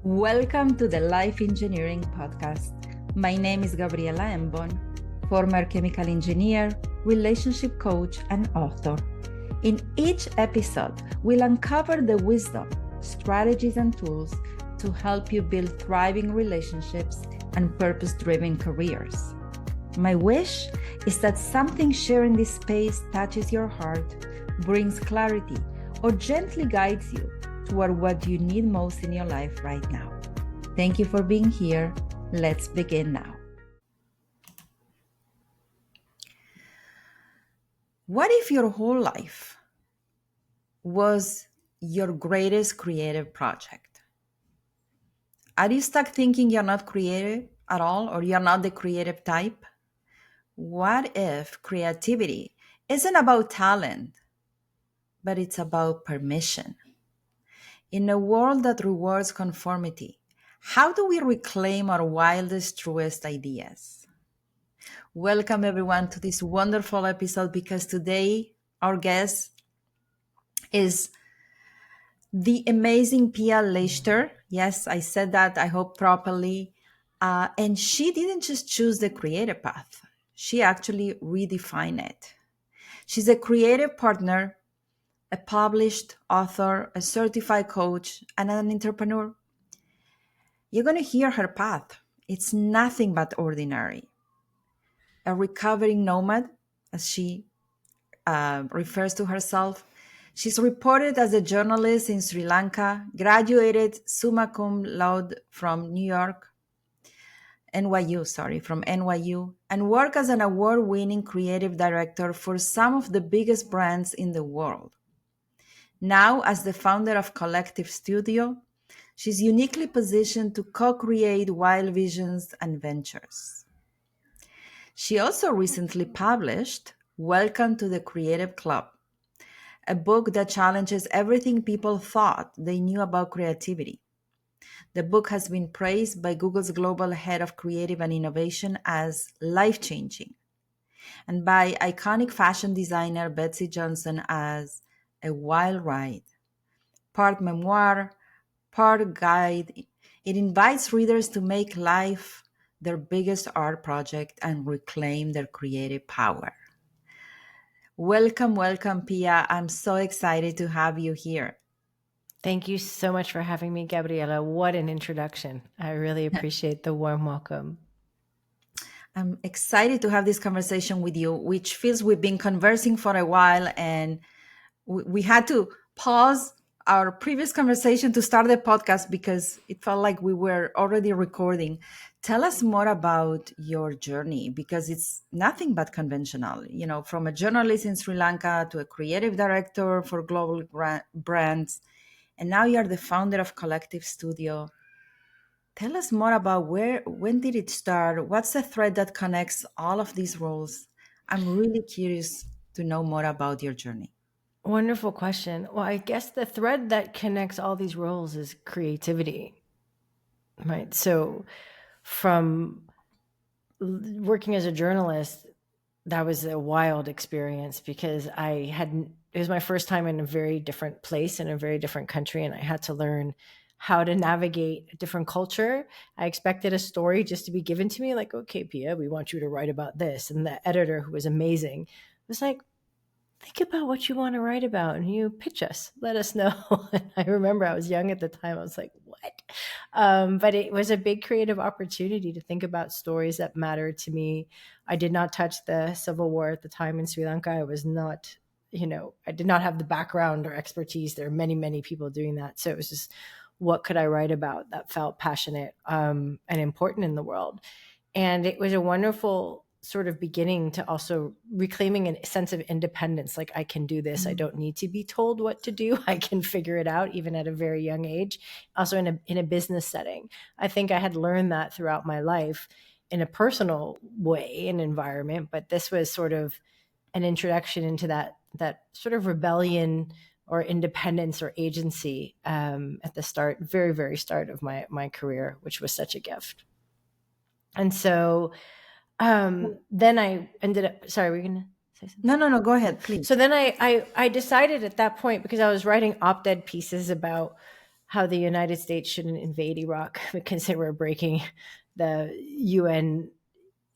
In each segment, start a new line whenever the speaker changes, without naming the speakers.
Welcome to the Life Engineering Podcast. My name is Gabriela, former chemical engineer, relationship coach, and author. In each episode, we'll uncover the wisdom, strategies, and tools to help you build thriving relationships and purpose-driven careers. My wish is that something shared in this space touches your heart, brings clarity, or gently guides you toward what you need most in your life right now. Thank you for being here. Let's begin now. What if your whole life was your greatest creative project? Are you stuck thinking you're not creative at all, or you're not the creative type? What if creativity isn't about talent, but it's about permission? In a world that rewards conformity, how do we reclaim our wildest, truest ideas? Welcome everyone to this wonderful episode, because today our guest is the amazing Pia Leichter. Yes, I said that, I hope properly. And she didn't just choose the creative path. She actually redefined it. She's a creative partner, a published author, a certified coach, and an entrepreneur. You're going to hear her path. It's nothing but ordinary. A recovering nomad, as she refers to herself. She's reported as a journalist in Sri Lanka, graduated summa cum laude from NYU, and worked as an award-winning creative director for some of the biggest brands in the world. Now, as the founder of Collective Studio, she's uniquely positioned to co-create wild visions and ventures. She also recently published Welcome to the Creative Club, a book that challenges everything people thought they knew about creativity. The book has been praised by Google's global head of creative and innovation as life-changing, and by iconic fashion designer Betsy Johnson as a wild ride. Part memoir, part guide, it invites readers to make life their biggest art project and reclaim their creative power. Welcome, Pia. I'm so excited to have you here.
Thank you so much for having me, Gabriela. What an introduction. I really appreciate the warm welcome.
I'm excited to have this conversation with you, which feels we've been conversing for a while, and we had to pause our previous conversation to start the podcast because it felt like we were already recording. Tell us more about your journey, because it's nothing but conventional, from a journalist in Sri Lanka to a creative director for global brands. And now you're the founder of Collective Studio. Tell us more about when did it start? What's the thread that connects all of these roles? I'm really curious to know more about your journey.
Wonderful question. Well, I guess the thread that connects all these roles is creativity, right? So from working as a journalist, that was a wild experience because it was my first time in a very different place in a very different country, and I had to learn how to navigate a different culture. I expected a story just to be given to me, like, okay, Pia, we want you to write about this. And the editor, who was amazing, was like, think about what you want to write about and you pitch us, let us know. And I remember I was young at the time. I was like, what? But it was a big creative opportunity to think about stories that mattered to me. I did not touch the civil war at the time in Sri Lanka. I was not, I did not have the background or expertise. There are many, many people doing that. So it was just, what could I write about that felt passionate and important in the world? And it was a wonderful sort of beginning to also reclaiming a sense of independence. Like, I can do this. I don't need to be told what to do. I can figure it out, even at a very young age. Also in a business setting. I think I had learned that throughout my life in a personal way and environment, but this was sort of an introduction into that sort of rebellion or independence or agency at the very, very start of my career, which was such a gift. And so then I ended up, sorry, were you going to say something?
No, go ahead, please.
So then I decided at that point, because I was writing op-ed pieces about how the United States shouldn't invade Iraq because they were breaking the UN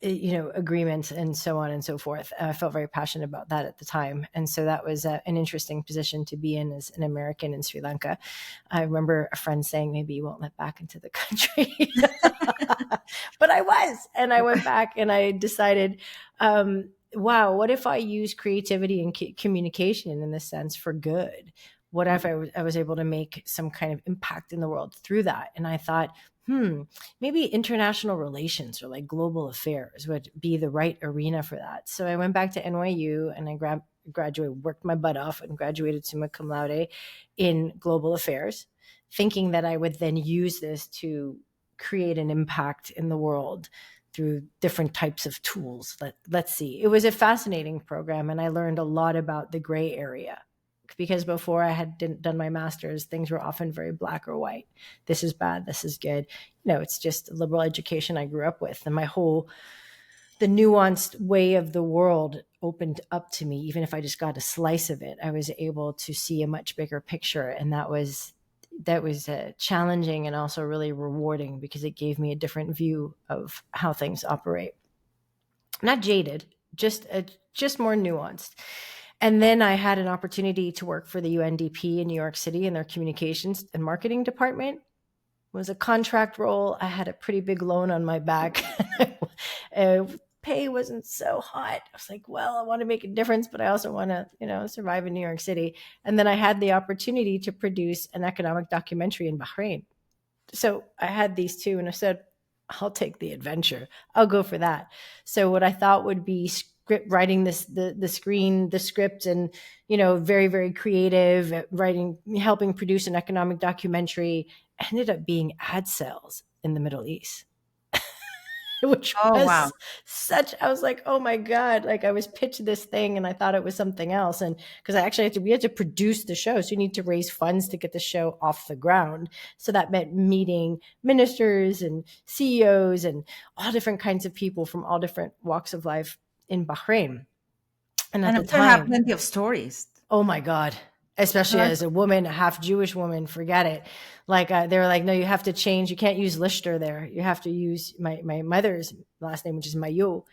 agreements and so on and so forth. I felt very passionate about that at the time. And so that was an interesting position to be in as an American in Sri Lanka. I remember a friend saying, maybe you won't let back into the country. But I was. And I went back and I decided, wow, what if I use creativity and communication in this sense for good? What if I was able to make some kind of impact in the world through that? And I thought, maybe international relations or like global affairs would be the right arena for that. So I went back to NYU and I graduated, worked my butt off and graduated summa cum laude in global affairs, thinking that I would then use this to create an impact in the world through different types of tools. Let's see. It was a fascinating program and I learned a lot about the gray area. Because before I had done my master's, things were often very black or white. This is bad. This is good. It's just liberal education I grew up with. And the nuanced way of the world opened up to me. Even if I just got a slice of it, I was able to see a much bigger picture. And that was challenging and also really rewarding because it gave me a different view of how things operate. Not jaded, just more nuanced. And then I had an opportunity to work for the UNDP in New York City in their communications and marketing department. It was a contract role. I had a pretty big loan on my back. Pay wasn't so hot. I was like, well, I want to make a difference, but I also want to, survive in New York City. And then I had the opportunity to produce an economic documentary in Bahrain. So I had these two and I said, I'll take the adventure. I'll go for that. So what I thought would be writing the script and, very, very creative helping produce an economic documentary ended up being ad sales in the Middle East. Which
Oh, wow.
was I was like, oh my God, like I was pitched this thing and I thought it was something else. And because we had to produce the show. So you need to raise funds to get the show off the ground. So that meant meeting ministers and CEOs and all different kinds of people from all different walks of life in Bahrain. And at
And
the
I'm sure you have
time,
plenty of stories.
oh my God, especially as a woman, a half Jewish woman, forget it. Like they were like, no, you have to change. You can't use Lichter there. You have to use my mother's last name, which is Mayu.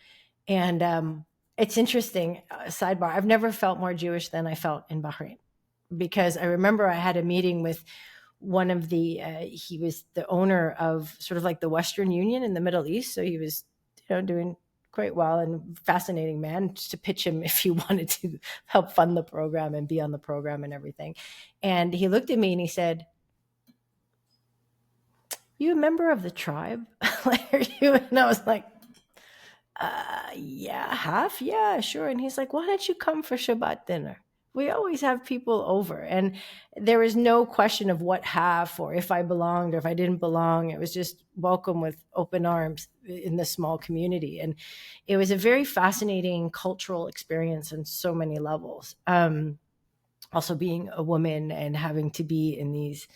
And it's interesting, sidebar, I've never felt more Jewish than I felt in Bahrain. Because I remember I had a meeting with one of he was the owner of sort of like the Western Union in the Middle East. So he was, doing quite well and fascinating man to pitch him if you wanted to help fund the program and be on the program and everything. And he looked at me and he said, you a member of the tribe? Are you? And I was like, yeah, half. Yeah, sure. And he's like, why don't you come for Shabbat dinner? We always have people over. And there was no question of what half or if I belonged or if I didn't belong. It was just welcome with open arms in this small community. And it was a very fascinating cultural experience on so many levels. Also being a woman and having to be in these,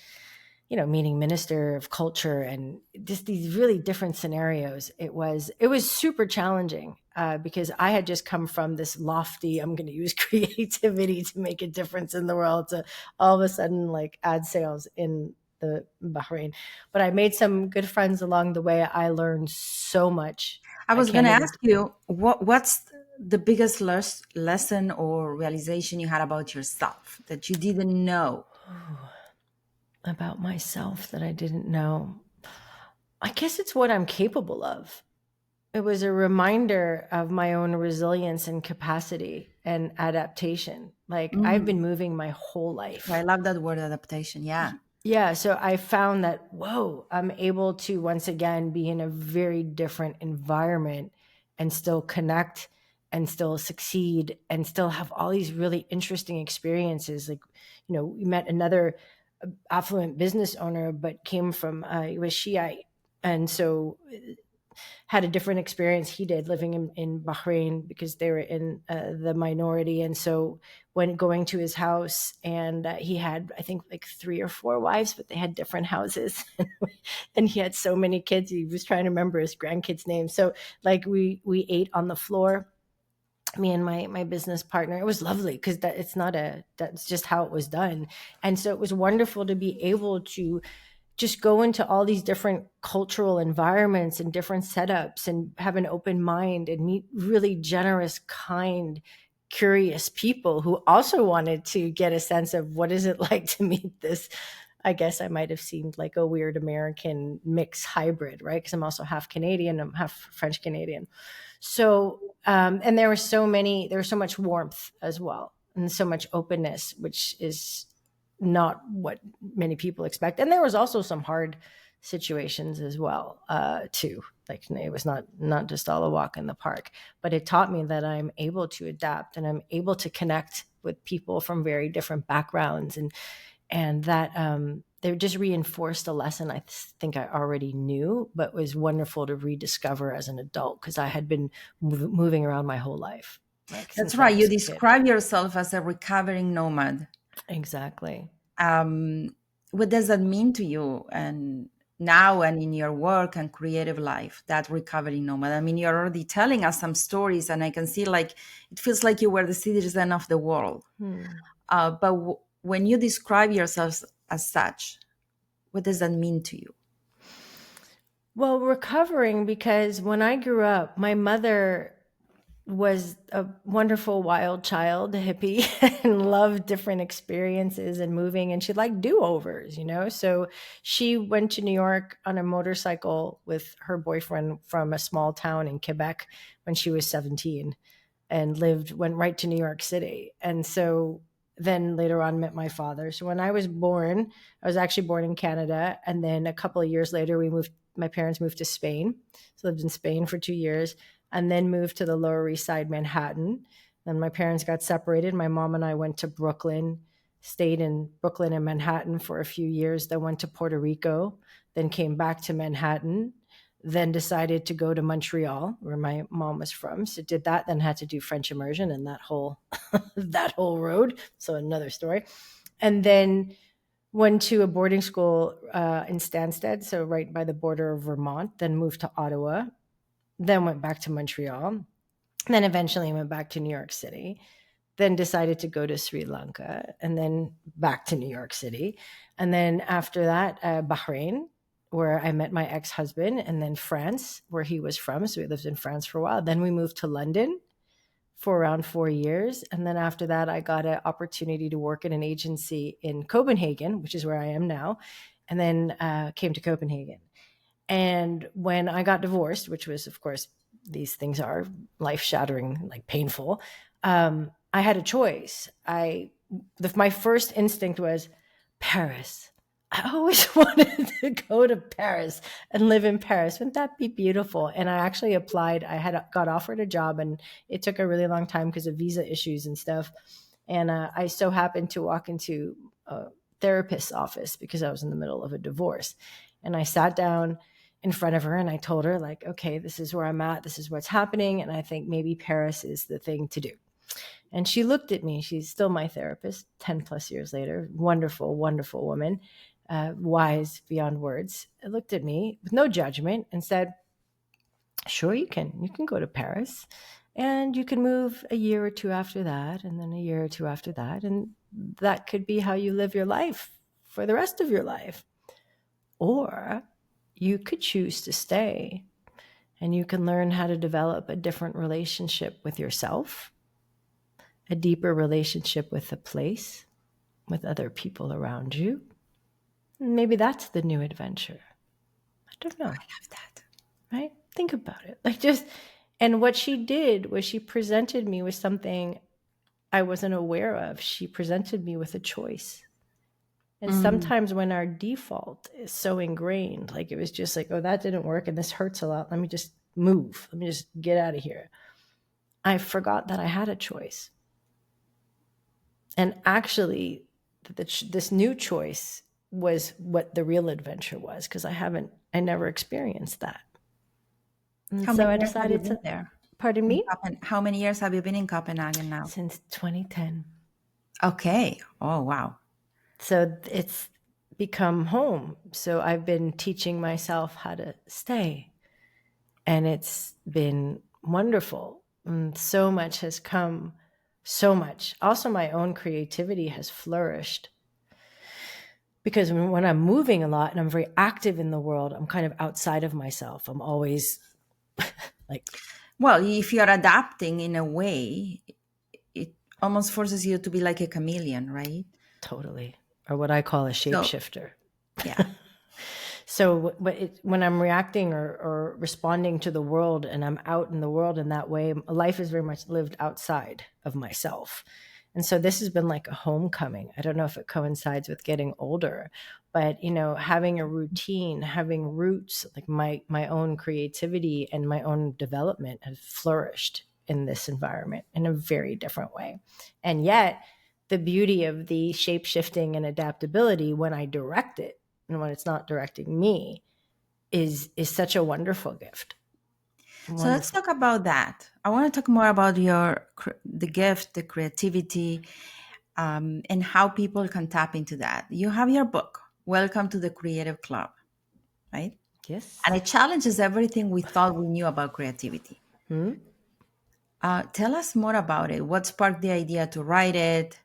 meeting minister of culture and just these really different scenarios. It was super challenging because I had just come from this lofty, I'm going to use creativity to make a difference in the world, to all of a sudden like ad sales in the Bahrain. But I made some good friends along the way. I learned so much.
I
I
was going
can't
to
even.
ask you, what's the biggest lesson or realization you had about yourself that you didn't know?
About myself that I didn't know. I guess it's what I'm capable of. It was a reminder of my own resilience and capacity and adaptation. Like I've been moving my whole life.
I love that word, adaptation. Yeah.
Yeah. So I found that, whoa, I'm able to once again be in a very different environment and still connect and still succeed and still have all these really interesting experiences. Like, we met another affluent business owner, but came from, he was Shiite. And so had a different experience he did living in Bahrain because they were in the minority. And so when going to his house and he had, I think like 3 or 4 wives, but they had different houses and he had so many kids. He was trying to remember his grandkids' names. So like we ate on the floor me and my business partner. It was lovely because that's just how it was done. And so it was wonderful to be able to just go into all these different cultural environments and different setups and have an open mind and meet really generous, kind, curious people who also wanted to get a sense of what is it like to meet this. I guess I might have seemed like a weird American mix hybrid, right? Because I'm also half Canadian, I'm half French Canadian. So, and there was so much warmth as well, and so much openness, which is not what many people expect. And there was also some hard situations as well, too. Like it was not just all a walk in the park, but it taught me that I'm able to adapt and I'm able to connect with people from very different backgrounds, and that they just reinforced a lesson I think I already knew, but was wonderful to rediscover as an adult because I had been moving around my whole life, like
That's
since I
right. You
was a kid.
describe yourself as a recovering nomad.
Exactly.
What does that mean to you, and now and in your work and creative life, that recovering nomad? I mean, you're already telling us some stories, and I can see like it feels like you were the citizen of the world. But when you describe yourself as such, what does that mean to you?
Well, recovering because when I grew up, my mother was a wonderful wild child, a hippie, and loved different experiences and moving. And she liked do overs, you know? So she went to New York on a motorcycle with her boyfriend from a small town in Quebec when she was 17 and went right to New York City. And so then later on met my father. So when I was born, I was actually born in Canada. And then a couple of years later, my parents moved to Spain. So lived in Spain for 2 years and then moved to the Lower East Side, Manhattan. Then my parents got separated. My mom and I went to Brooklyn, stayed in Brooklyn and Manhattan for a few years, then went to Puerto Rico, then came back to Manhattan, then decided to go to Montreal, where my mom was from. So did that, then had to do French immersion and that whole that whole road. So another story. And then went to a boarding school in Stansted, so right by the border of Vermont, then moved to Ottawa, then went back to Montreal, then eventually went back to New York City, then decided to go to Sri Lanka, and then back to New York City. And then after that, Bahrain, where I met my ex-husband, and then France, where he was from. So we lived in France for a while. Then we moved to London for around 4 years. And then after that, I got an opportunity to work in an agency in Copenhagen, which is where I am now, and then came to Copenhagen. And when I got divorced, which was, of course, these things are life shattering, like painful, I had a choice. My first instinct was Paris. I always wanted to go to Paris and live in Paris. Wouldn't that be beautiful? And I actually applied. Got offered a job, and it took a really long time because of visa issues and stuff. And I so happened to walk into a therapist's office because I was in the middle of a divorce. And I sat down in front of her and I told her, like, okay, this is where I'm at. This is what's happening. And I think maybe Paris is the thing to do. And she looked at me. She's still my therapist 10 plus years later. Wonderful, wonderful woman, wise beyond words. Looked at me with no judgment and said, sure, you can. You can go to Paris and you can move a year or two after that, and then a year or two after that. And that could be how you live your life for the rest of your life. Or you could choose to stay and you can learn how to develop a different relationship with yourself, a deeper relationship with the place, with other people around you. Maybe that's the new adventure. I don't know.
I love that.
Right? Think about it. And what she did was she presented me with something I wasn't aware of. She presented me with a choice. And sometimes when our default is so ingrained, like it was just like, oh, that didn't work and this hurts a lot. Let me just move. Let me just get out of here. I forgot that I had a choice. And actually, this new choice was what the real adventure was, because I never experienced that. And
How
so
many
I
years have you
decided
been
to,
there?
pardon me,
How many years have you been in Copenhagen now?
since 2010.
Okay. Oh, wow.
So it's become home. So I've been teaching myself how to stay. And it's been wonderful. And so much has come, so much. Also, my own creativity has flourished because when I'm moving a lot and I'm very active in the world, I'm kind of outside of myself. I'm always like,
Well, if you're adapting in a way, it almost forces you to be like a chameleon, right?
totally, or what I call a
So,
shapeshifter.
yeah.
So when I'm reacting or responding to the world and I'm out in the world in that way, life is very much lived outside of myself. And so this has been like a homecoming. I don't know if it coincides with getting older, but having a routine, having roots, like my own creativity and my own development have flourished in this environment in a very different way. And yet the beauty of the shape shifting and adaptability when I direct it and when it's not directing me is such a wonderful gift.
So let's
Wonderful.
talk about that. I want to talk more about the gift, the creativity, and how people can tap into that. You have your book, Welcome to the Creative Club, right? And
Yes.
it challenges everything we thought we knew about creativity.
Hmm?
Tell us more about it. What sparked the idea to write it?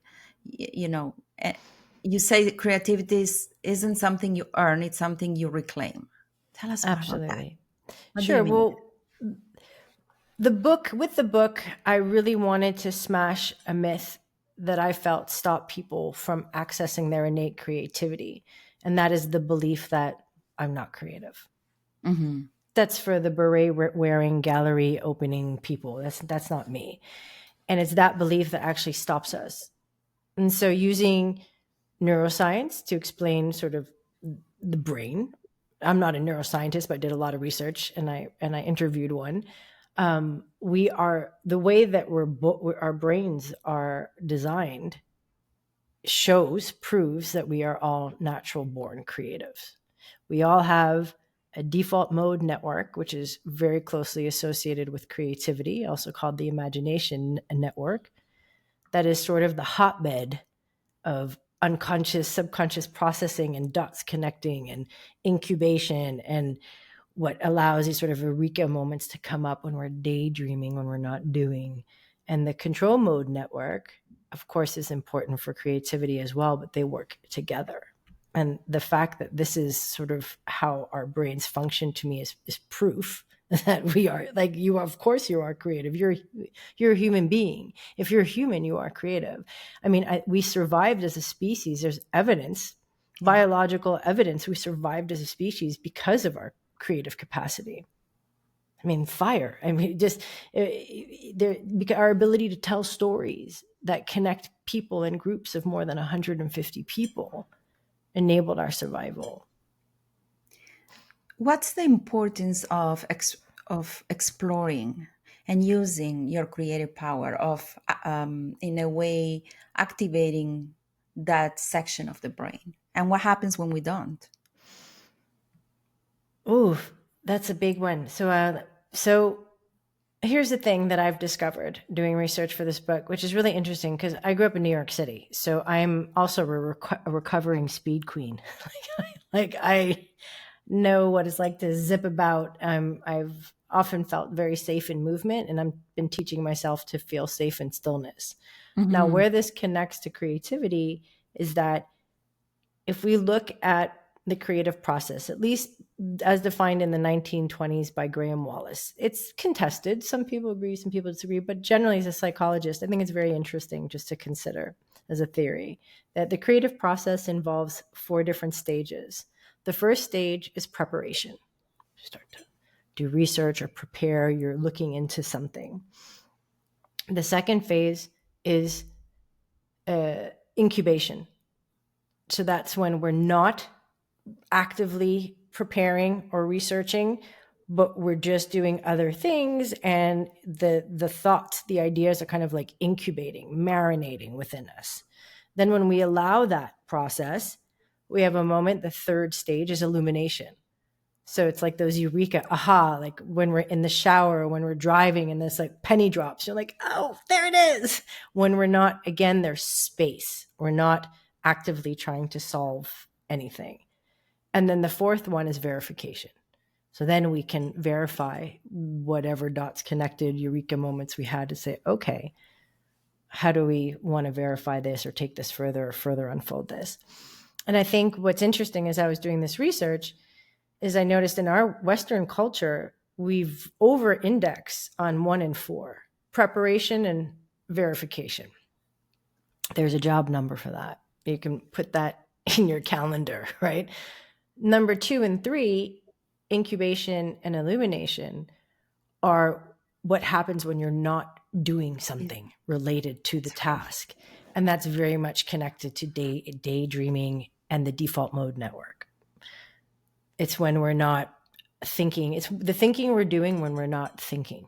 You say that creativity isn't something you earn; it's something you reclaim. Tell us more about that.
Absolutely.
What do you
Sure.
mean?
Well, with the book, I really wanted to smash a myth that I felt stopped people from accessing their innate creativity. And that is the belief that I'm not creative.
Mm-hmm.
That's for the beret wearing gallery opening people. That's not me. And it's that belief that actually stops us. And so using neuroscience to explain sort of the brain. I'm not a neuroscientist, but I did a lot of research and I interviewed one. We are the way that our brains are designed proves that we are all natural born creatives. We all have a default mode network, which is very closely associated with creativity, also called the imagination network, that is sort of the hotbed of unconscious, subconscious processing and dots connecting and incubation and what allows these sort of eureka moments to come up when we're daydreaming, when we're not doing. And the control mode network, of course, is important for creativity as well, but they work together. And the fact that this is sort of how our brains function to me is proof that we are like you. Of course, you are creative. You're a human being. If you're human, you are creative. I mean, we survived as a species. There's evidence,
Yeah.
biological evidence. We survived as a species because of our creative capacity. I mean, fire. I mean, just our ability to tell stories that connect people in groups of more than 150 people enabled our survival.
What's the importance of exploring and using your creative power of, in a way, activating that section of the brain? And what happens when we don't?
Ooh, that's a big one. So here's the thing that I've discovered doing research for this book, which is really interesting because I grew up in New York City. So I'm also a recovering speed queen. like I know what it's like to zip about. I've often felt very safe in movement, and I've been teaching myself to feel safe in stillness. Now,
Mm-hmm.
where this connects to creativity is that if we look at the creative process, at least as defined in the 1920s by Graham Wallace, it's contested. Some people agree, some people disagree, but generally, as a psychologist, I think it's very interesting just to consider as a theory that the creative process involves 4 different stages. The first stage is preparation. You start to do research or prepare, you're looking into something. The second phase is incubation. So that's when we're not actively preparing or researching, but we're just doing other things, and the thoughts, the ideas are kind of like incubating, marinating within us. Then when we allow that process, we have a moment. The third stage is illumination. So it's like those eureka, aha, like when we're in the shower, when we're driving and this like penny drops, you're like, oh, there it is. When we're not, again, there's space. We're not actively trying to solve anything. And then the fourth one is verification. So then we can verify whatever dots connected, eureka moments we had to say, okay, how do we want to verify this or take this further or further unfold this? And I think what's interesting as I was doing this research is I noticed in our Western culture, we've over-indexed on 1 and 4, preparation and verification. There's a job number for that. You can put that in your calendar, right? Number 2 and 3, incubation and illumination, are what happens when you're not doing something related to the task. And that's very much connected to daydreaming and the default mode network. It's when we're not thinking. It's the thinking we're doing when we're not thinking,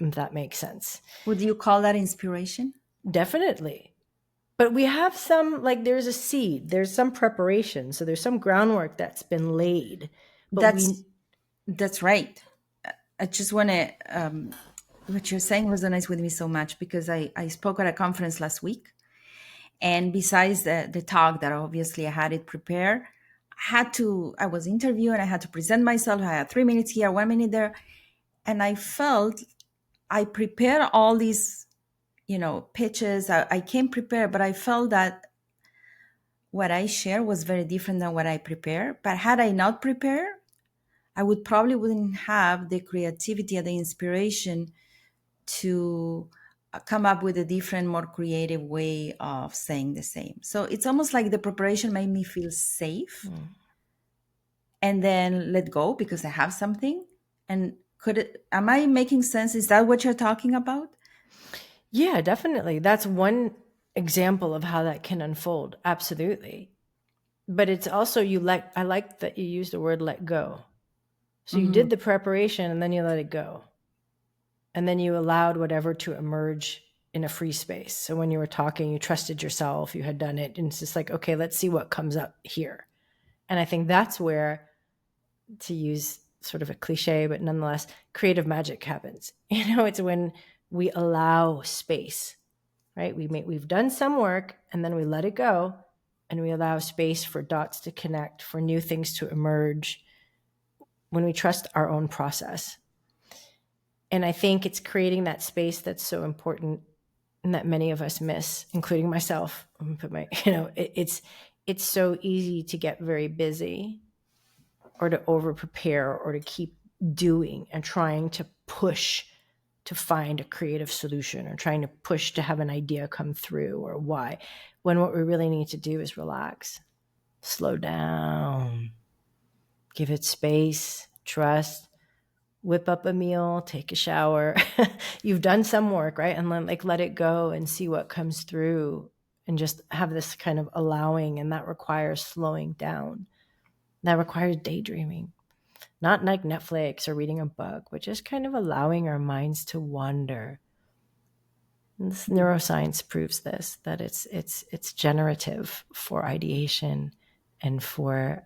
if that makes sense.
Would you call that inspiration?
Definitely. But we have some, like there's a seed, there's some preparation. So there's some groundwork that's been laid. But
That's right. I just want to, what you're saying resonates with me so much because I spoke at a conference last week. And besides the talk that obviously I had it prepared, I was interviewed and I had to present myself. I had 3 minutes here, 1 minute there. And I felt I prepared all these, pitches. I came prepared, but I felt that what I shared was very different than what I prepared. But had I not prepared, I wouldn't have the creativity or the inspiration to come up with a different, more creative way of saying the same. So it's almost like the preparation made me feel safe and then let go because I have something. And am I making sense? Is that what you're talking about?
Yeah, definitely. That's one example of how that can unfold. Absolutely. But it's also I like that you used the word let go. So you did the preparation and then you let it go. And then you allowed whatever to emerge in a free space. So when you were talking, you trusted yourself, you had done it. And it's just like, okay, let's see what comes up here. And I think that's where, to use sort of a cliche, but nonetheless, creative magic happens. It's when we allow space, right? We've done some work and then we let it go and we allow space for dots to connect, for new things to emerge when we trust our own process. And I think it's creating that space that's so important and that many of us miss, including myself. It's so easy to get very busy or to over prepare or to keep doing and trying to push to find a creative solution or trying to push to have an idea come through or why, when what we really need to do is relax, slow down, give it space, trust, whip up a meal, take a shower. You've done some work, right? And then let it go and see what comes through and just have this kind of allowing. And that requires slowing down. That requires daydreaming, not like Netflix or reading a book, but just kind of allowing our minds to wander. And this neuroscience proves this, that it's generative for ideation and for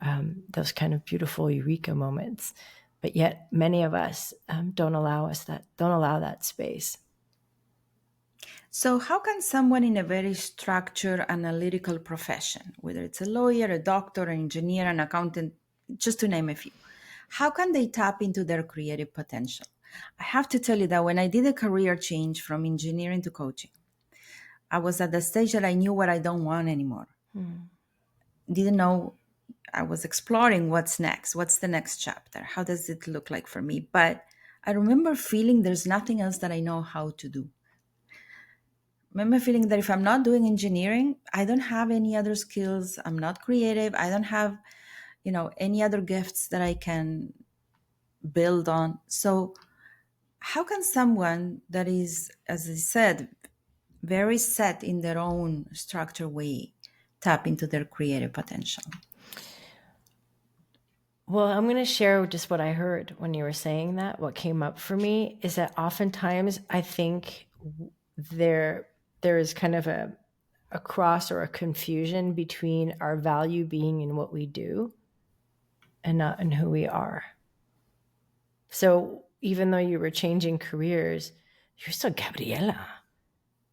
those kind of beautiful eureka moments. But yet many of us don't allow that space.
So how can someone in a very structured analytical profession, whether it's a lawyer, a doctor, an engineer, an accountant, just to name a few, how can they tap into their creative potential? I have to tell you that when I did a career change from engineering to coaching, I was at the stage that I knew what I don't want anymore. Didn't know. I was exploring what's next. What's the next chapter? How does it look like for me? But I remember feeling there's nothing else that I know how to do. Remember feeling that if I'm not doing engineering, I don't have any other skills. I'm not creative. I don't have, any other gifts that I can build on. So how can someone that is, as I said, very set in their own structured way, tap into their creative potential?
Well, I'm going to share just what I heard when you were saying that. What came up for me is that oftentimes I think there is kind of a cross or a confusion between our value being in what we do and not in who we are. So even though you were changing careers, you're still Gabriela.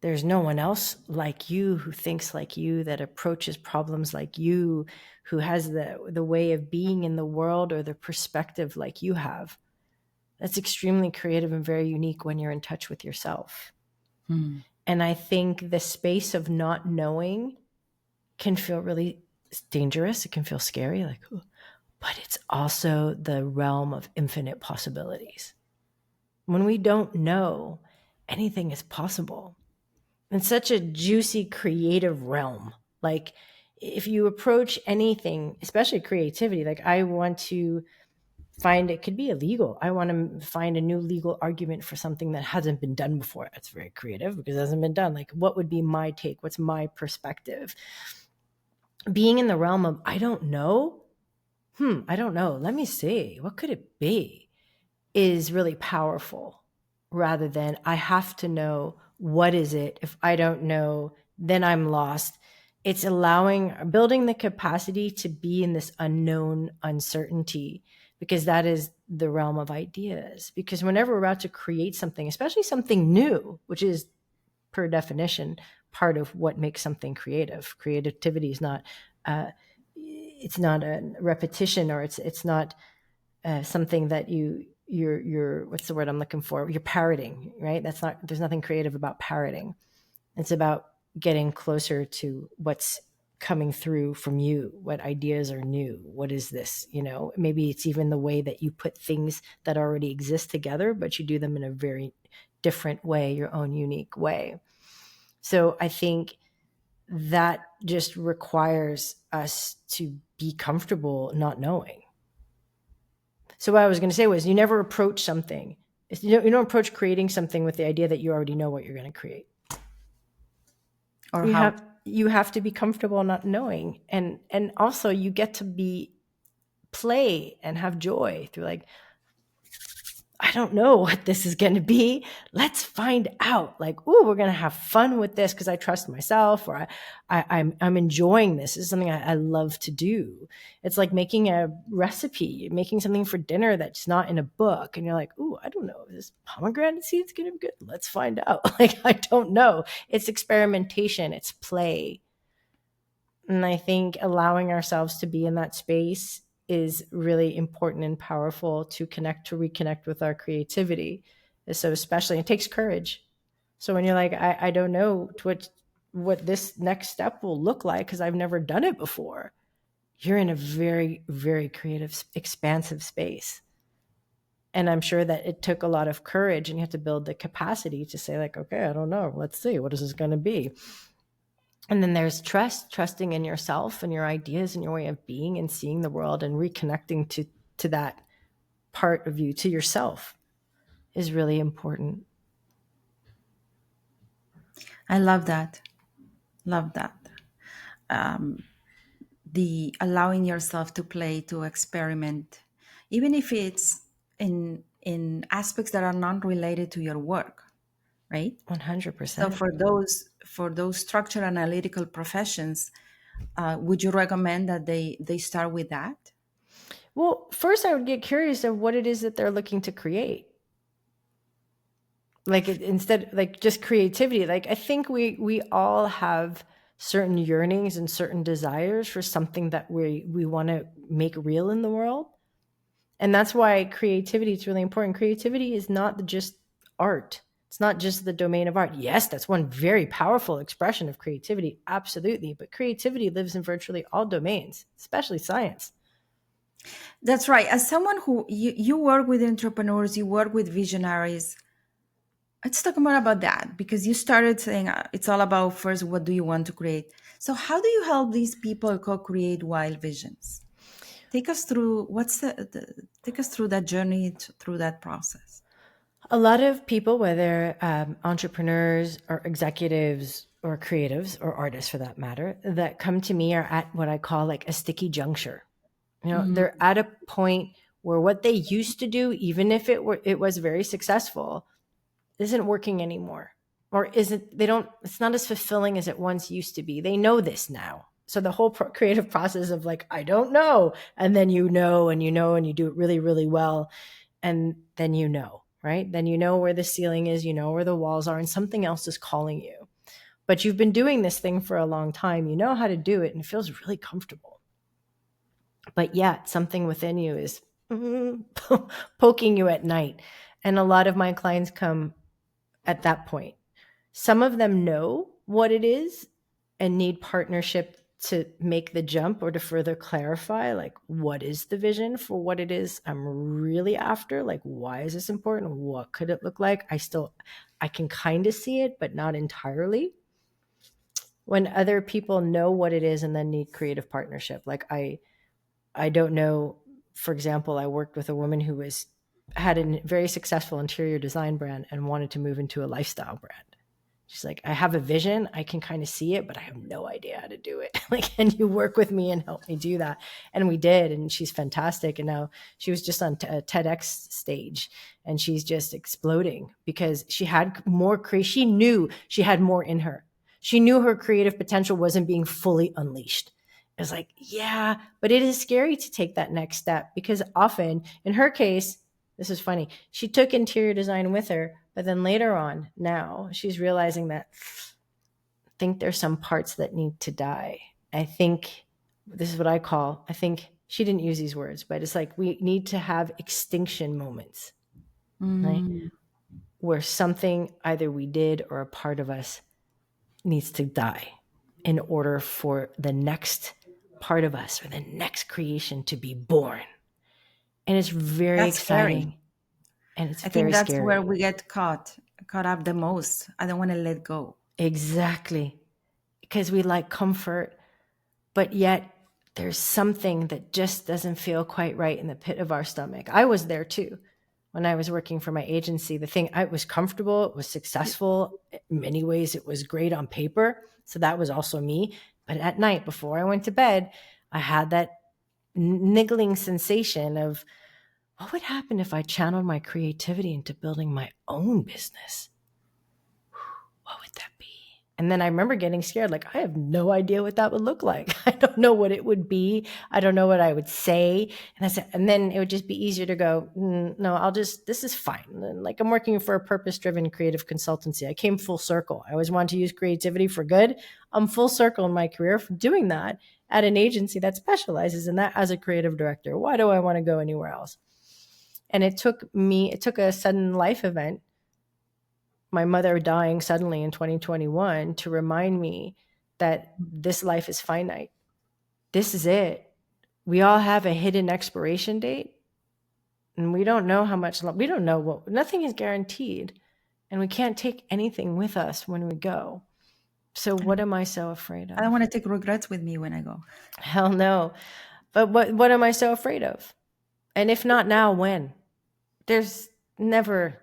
There's no one else like you who thinks like you, that approaches problems like you, who has the way of being in the world or the perspective like you have. That's extremely creative and very unique when you're in touch with yourself. And I think the space of not knowing can feel really dangerous. It can feel scary, like, oh, but it's also the realm of infinite possibilities. When we don't know, anything is possible. It's such a juicy creative realm. Like, if you approach anything, especially creativity, like I want to find, it could be illegal. I want to find a new legal argument for something that hasn't been done before. That's very creative because it hasn't been done. Like, what would be my take? What's my perspective? Being in the realm of, I don't know. I don't know. Let me see. What could it be? Is really powerful, rather than I have to know what is it. If I don't know, then I'm lost. It's building the capacity to be in this unknown uncertainty, because that is the realm of ideas. Because whenever we're about to create something, especially something new, which is per definition part of what makes something creative. Creativity is not it's not a repetition, or it's not something that you're what's the word I'm looking for? You're parroting, right? There's nothing creative about parroting. It's about getting closer to what's coming through from you. What ideas are new? What is this? Maybe it's even the way that you put things that already exist together, but you do them in a very different way, your own unique way. So I think that just requires us to be comfortable not knowing. So what I was going to say was, you never approach something. You don't approach creating something with the idea that you already know what you're going to create.
Or how?
You have to be comfortable not knowing, and also you get to play and have joy through, like, I don't know what this is going to be. Let's find out. Like, ooh, we're going to have fun with this because I trust myself, or I'm enjoying this. This is something I love to do. It's like making a recipe, making something for dinner that's not in a book. And you're like, ooh, I don't know. Is pomegranate seeds going to be good? Let's find out. Like, I don't know. It's experimentation. It's play. And I think allowing ourselves to be in that space is really important and powerful to reconnect with our creativity. So especially, it takes courage. So when you're like, I don't know what this next step will look like because I've never done it before, you're in a very, very creative, expansive space. And I'm sure that it took a lot of courage, and you have to build the capacity to say, like, okay, I don't know. Let's see. What is this going to be? And then there's trusting in yourself and your ideas and your way of being and seeing the world, and reconnecting to that part of you, to yourself, is really important.
I love that. Love that. The allowing yourself to play, to experiment, even if it's in aspects that are not related to your work, right? So
100%.
for those structured analytical professions, would you recommend that they start with that?
Well, first I would get curious of what it is that they're looking to create. Like, instead, like, just creativity. Like, I think we all have certain yearnings and certain desires for something that we want to make real in the world. And that's why creativity is really important. Creativity is not just art. It's not just the domain of art. Yes, that's one very powerful expression of creativity. Absolutely. But creativity lives in virtually all domains, especially science.
That's right. As someone who you work with entrepreneurs, you work with visionaries, let's talk more about that, because you started saying it's all about first, what do you want to create? So how do you help these people co-create wild visions? Take us through take us through that journey, through that process.
A lot of people, whether entrepreneurs or executives or creatives or artists for that matter, that come to me are at what I call like a sticky juncture. They're at a point where what they used to do, even if it was very successful, isn't working anymore, or it's not as fulfilling as it once used to be. They know this now. So the whole creative process of, like, I don't know, and then and and you do it really, really well, and then right? Then you know where the ceiling is, you know where the walls are, and something else is calling you. but you've been doing this thing for a long time. You know how to do it, and it feels really comfortable. But yet, something within you is poking you at night. And a lot of my clients come at that point. Some of them know what it is and need partnership to make the jump or to further clarify, like, what is the vision for what it is I'm really after? Like, why is this important? What could it look like? I can kind of see it, but not entirely. When other people know what it is and then need creative partnership, like I don't know. For example, I worked with a woman who had a very successful interior design brand and wanted to move into a lifestyle brand. She's like, I have a vision. I can kind of see it, but I have no idea how to do it. Like, can you work with me and help me do that? And we did. And she's fantastic. And now she was just on a TEDx stage and she's just exploding because she had more she knew she had more in her. She knew her creative potential wasn't being fully unleashed. It was like, yeah, but it is scary to take that next step because often, in her case, this is funny, she took interior design with her, but then later on, now she's realizing that I think there's some parts that need to die. I think this is what I think she didn't use these words, but it's like we need to have extinction moments, right?
Mm,
Where something either we did or a part of us needs to die in order for the next part of us or the next creation to be born. And it's very
that's scary.
exciting and it's
I think
very
that's where
scary.
we get caught up the most. I don't want to let go.
Exactly. Because we like comfort, but yet there's something that just doesn't feel quite right in the pit of our stomach. I was there too. When I was working for my agency, the thing, I was comfortable, it was successful. In many ways, it was great on paper. So that was also me. But at night, before I went to bed, I had that niggling sensation of what would happen if I channeled my creativity into building my own business? What would that be? And then I remember getting scared, like, I have no idea what that would look like. I don't know what it would be. I don't know what I would say. And I said, and then it would just be easier to go, no, this is fine. And like, I'm working for a purpose-driven creative consultancy. I came full circle. I always wanted to use creativity for good. I'm full circle in my career for doing that at an agency that specializes in that as a creative director. Why do I want to go anywhere else? And it took a sudden life event, my mother dying suddenly in 2021, to remind me that this life is finite. This is it. We all have a hidden expiration date, and we don't know how much, we don't know what, nothing is guaranteed, and we can't take anything with us when we go. So what am I so afraid
I don't
of?
want to take regrets with me when I go.
Hell no. But what am I so afraid of? And if not now, when? There's never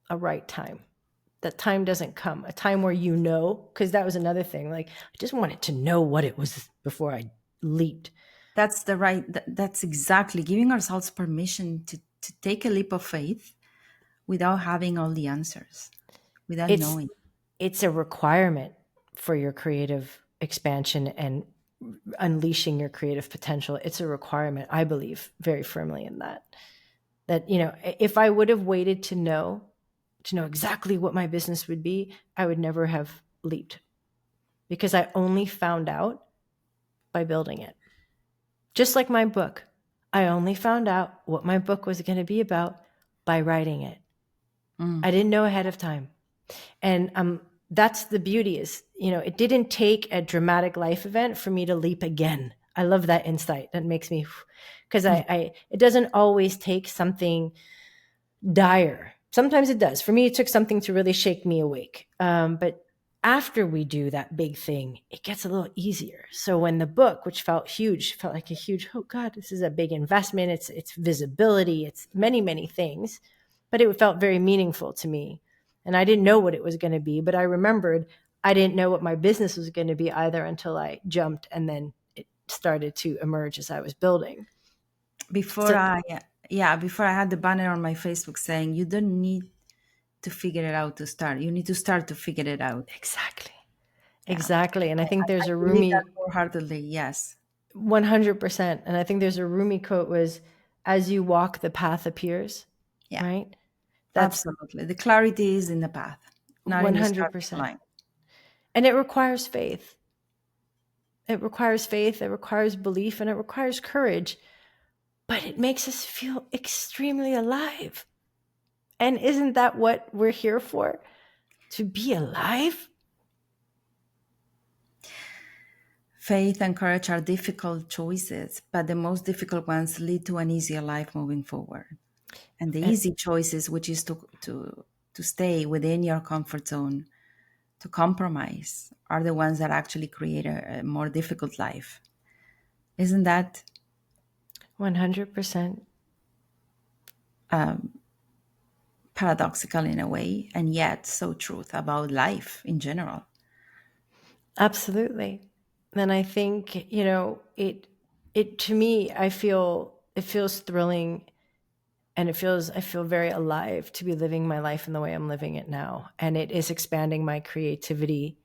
a right time. That time doesn't come, a time where because that was another thing. Like, I just wanted to know what it was before I leaped.
That's exactly giving ourselves permission to take a leap of faith without having all the answers, without
It's
knowing.
it's a requirement for your creative expansion and unleashing your creative potential. It's a requirement. I believe very firmly in that. That, if I would have waited to know exactly what my business would be, I would never have leaped, because I only found out by building it. Just like my book, I only found out what my book was going to be about by writing it. I didn't know ahead of time. And that's the beauty is, it didn't take a dramatic life event for me to leap again. I love that insight. That makes me, because it doesn't always take something dire. Sometimes it does. For me, it took something to really shake me awake. But after we do that big thing, it gets a little easier. So when the book, which felt huge, felt like a huge, oh God, this is a big investment. It's visibility. It's many, many things, but it felt very meaningful to me. And I didn't know what it was going to be, but I remembered I didn't know what my business was going to be either until I jumped, and then it started to emerge as I was building.
Before
So
before I had the banner on my Facebook saying you don't need to figure it out to start. You need to start to figure it out.
exactly.
Yeah.
Exactly. And I think there's
I
a
believe that
Rumi,
wholeheartedly. Yes.
100%. And I think there's a Rumi quote was, as you walk, the path appears,
Yeah.
right? That's
Absolutely. The clarity is in the path, not in the starting
100%.
line.
And it requires faith. It requires faith, it requires belief, and it requires courage. But it makes us feel extremely alive. And isn't that what we're here for? To be alive?
Faith and courage are difficult choices, but the most difficult ones lead to an easier life moving forward. And the
And
easy choices, which is to stay within your comfort zone, to compromise, are the ones that actually create a more difficult life. Isn't that
100%.
paradoxical in a way, and yet so truth about life in general?
Absolutely. And I think, it to me, it feels thrilling, and I feel very alive to be living my life in the way I'm living it now. And it is expanding my creativity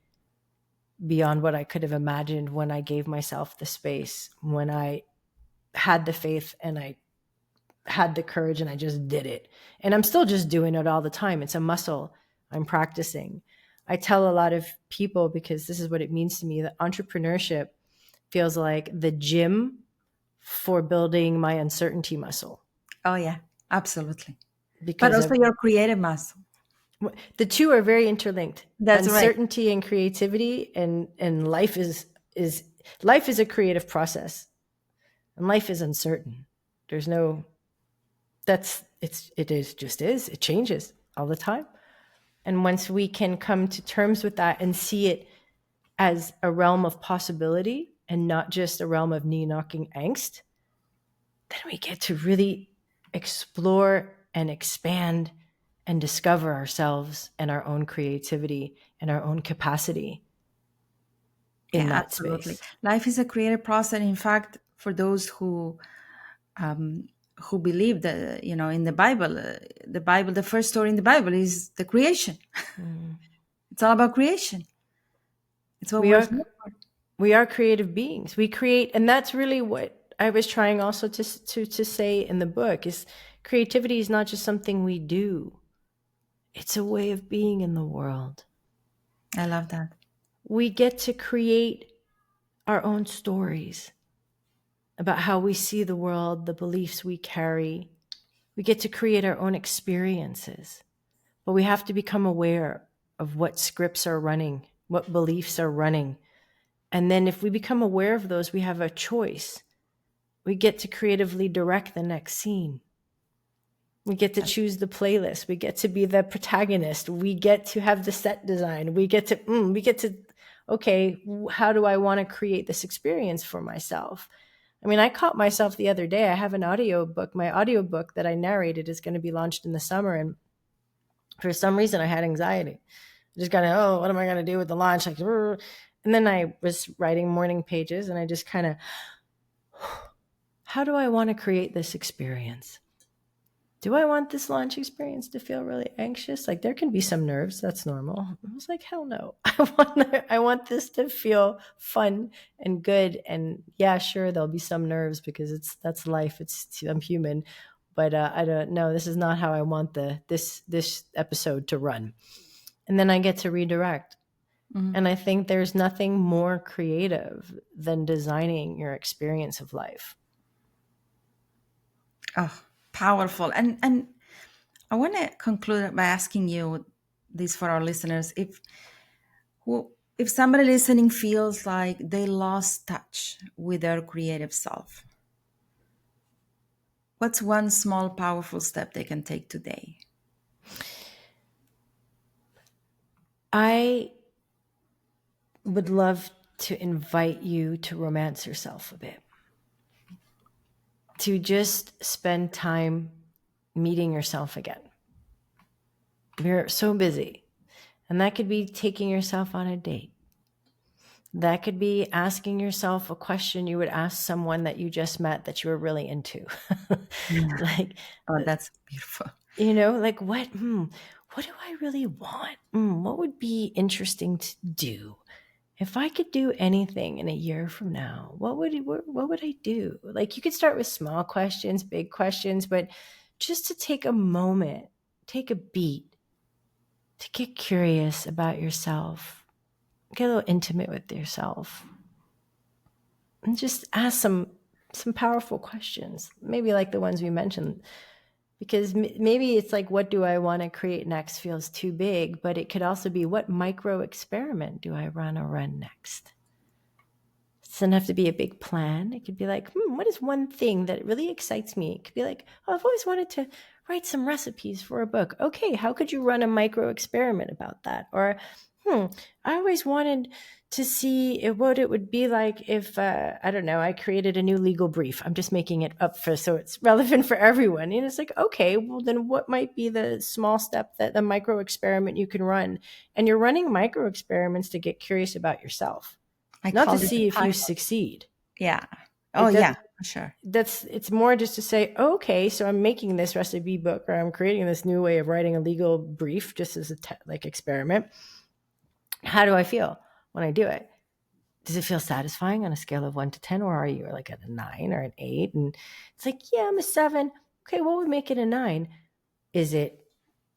beyond what I could have imagined when I gave myself the space, when I had the faith and I had the courage and I just did it. And I'm still just doing it all the time. It's a muscle I'm practicing. I tell a lot of people, because this is what it means to me, that entrepreneurship feels like the gym for building my uncertainty muscle.
Oh, yeah, absolutely. But
Because
also your creative muscle.
the two are very interlinked.
That's right.
Uncertainty and creativity, and life is a creative process. And life is uncertain. There's no it is just is. It changes all the time. And once we can come to terms with that and see it as a realm of possibility and not just a realm of knee-knocking angst, then we get to really explore and expand and discover ourselves and our own creativity and our own capacity in
Yeah,
that
absolutely.
space.
Life is a creative process. In fact, for those who believe that, in the first story in the Bible is the creation.
Mm.
It's all about creation. It's what
We
we're
are
here for.
we are creative beings. We create, and that's really what I was trying also to say in the book is creativity is not just something we do. It's a way of being in the world.
I love that.
We get to create our own stories about how we see the world, the beliefs we carry. We get to create our own experiences, but we have to become aware of what scripts are running, what beliefs are running. And then if we become aware of those, we have a choice. We get to creatively direct the next scene. We get to choose the playlist. We get to be the protagonist. We get to have the set design. Okay, how do I want to create this experience for myself? I mean, I caught myself the other day. I have an audiobook. My audiobook that I narrated is going to be launched in the summer. And for some reason, I had anxiety. I just kind of, oh, what am I going to do with the launch? Like, and then I was writing morning pages and I just kind of, how do I want to create this experience? Do I want this launch experience to feel really anxious? Like there can be some nerves. That's normal. I was like, hell no. I want this to feel fun and good. And yeah, sure, there'll be some nerves because that's life. I'm human, but I don't know. This is not how I want this episode to run. And then I get to redirect.
Mhm.
And I think there's nothing more creative than designing your experience of life.
Oh, powerful. And I want to conclude by asking you this for our listeners. If somebody listening feels like they lost touch with their creative self, what's one small, powerful step they can take today?
I would love to invite you to romance yourself a bit, to just spend time meeting yourself again. You're so busy. And that could be taking yourself on a date. That could be asking yourself a question you would ask someone that you just met that you were really into.
Yeah.
Like,
Oh, that's beautiful.
like what do I really want? What would be interesting to do? If I could do anything in a year from now, what would I do? Like you could start with small questions, big questions, but just to take a moment, take a beat to get curious about yourself, get a little intimate with yourself and just ask some powerful questions, maybe like the ones we mentioned, because maybe it's like, what do I want to create next feels too big, but it could also be, what micro experiment do I run next? It doesn't have to be a big plan. It could be like, what is one thing that really excites me? It could be like, oh, I've always wanted to write some recipes for a book. Okay, how could you run a micro experiment about that? Or, I always wanted to see what it would be like if, I don't know, I created a new legal brief. I'm just making it up so it's relevant for everyone. And it's like, okay, well, then what might be the small step, that the micro experiment you can run? And you're running micro experiments to get curious about yourself,
I
not to
call it the
see if you
pilot.
succeed.
Yeah. Oh,
It,
yeah,
that
for sure.
it's more just to say, okay, so I'm making this recipe book, or I'm creating this new way of writing a legal brief, just as a experiment. How do I feel when I do it? Does it feel satisfying on a scale of 1 to 10, or are you like at a 9 or an 8? And it's like, yeah, I'm a 7. Okay, what would make it a 9? Is it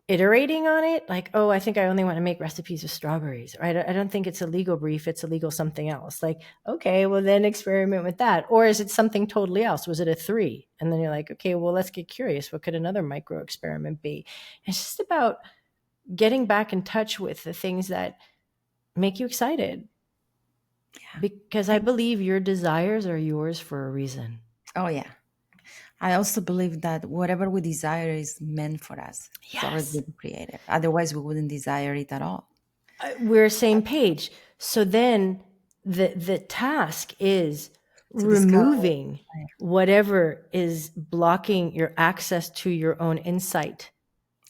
iterating on it? Like, oh, I think I only want to make recipes with strawberries. Or I don't think it's a legal brief. It's a legal something else. Like, okay, well then experiment with that. Or is it something totally else? Was it a 3? And then you're like, okay, well, let's get curious. What could another micro experiment be? It's just about getting back in touch with the things that make you excited.
Yeah.
Because I believe your desires are yours for a reason.
Oh, yeah. I also believe that whatever we desire is meant for us. It's already
Yes.
been created. Otherwise, we wouldn't desire it at all.
We're same page. So then the task is
To discover.
removing whatever is blocking your access to your own insight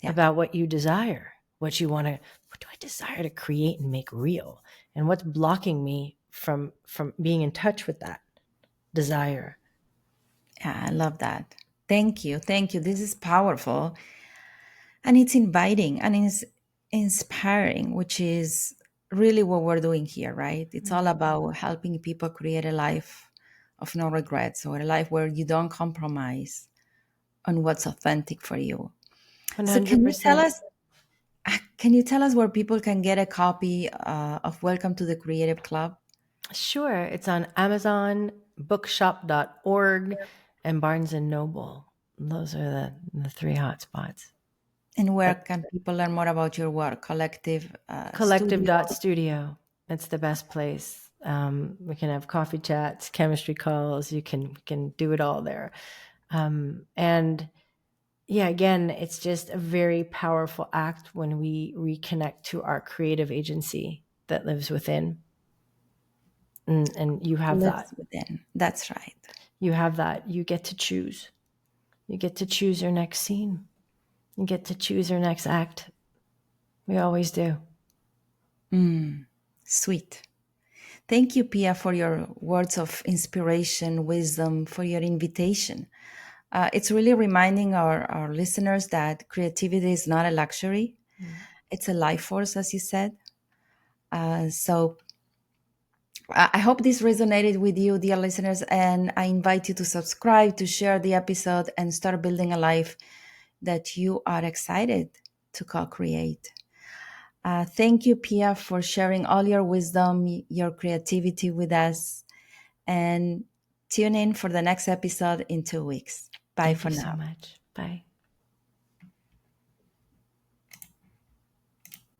Yeah.
about what you desire, what do I desire to create and make real? And what's blocking me from being in touch with that desire?
Yeah, I love that. Thank you. Thank you. This is powerful. And it's inviting and it's inspiring, which is really what we're doing here, right? It's all about helping people create a life of no regrets, or a life where you don't compromise on what's authentic for you. So
100%.
can you tell us where people can get a copy of Welcome to the Creative Club?
Sure. It's on Amazon, bookshop.org, and Barnes and Noble. Those are the 3 hotspots.
And where can people learn more about your work? Studio?
Collective.studio. It's the best place. We can have coffee chats, chemistry calls. We can do it all there. And yeah, again, it's just a very powerful act when we reconnect to our creative agency that lives within. And you have that.
Lives within. That's right.
You have that. You get to choose. You get to choose your next scene. You get to choose your next act. We always do.
Sweet. Thank you, Pia, for your words of inspiration, wisdom, for your invitation. It's really reminding our listeners that creativity is not a luxury. It's a life force, as you said. So I hope this resonated with you, dear listeners, and I invite you to subscribe, to share the episode, and start building a life that you are excited to co-create. Thank you, Pia, for sharing all your wisdom, your creativity with us. And tune in for the next episode in 2 weeks. Bye
Thank
for
you so
now.
much. Bye.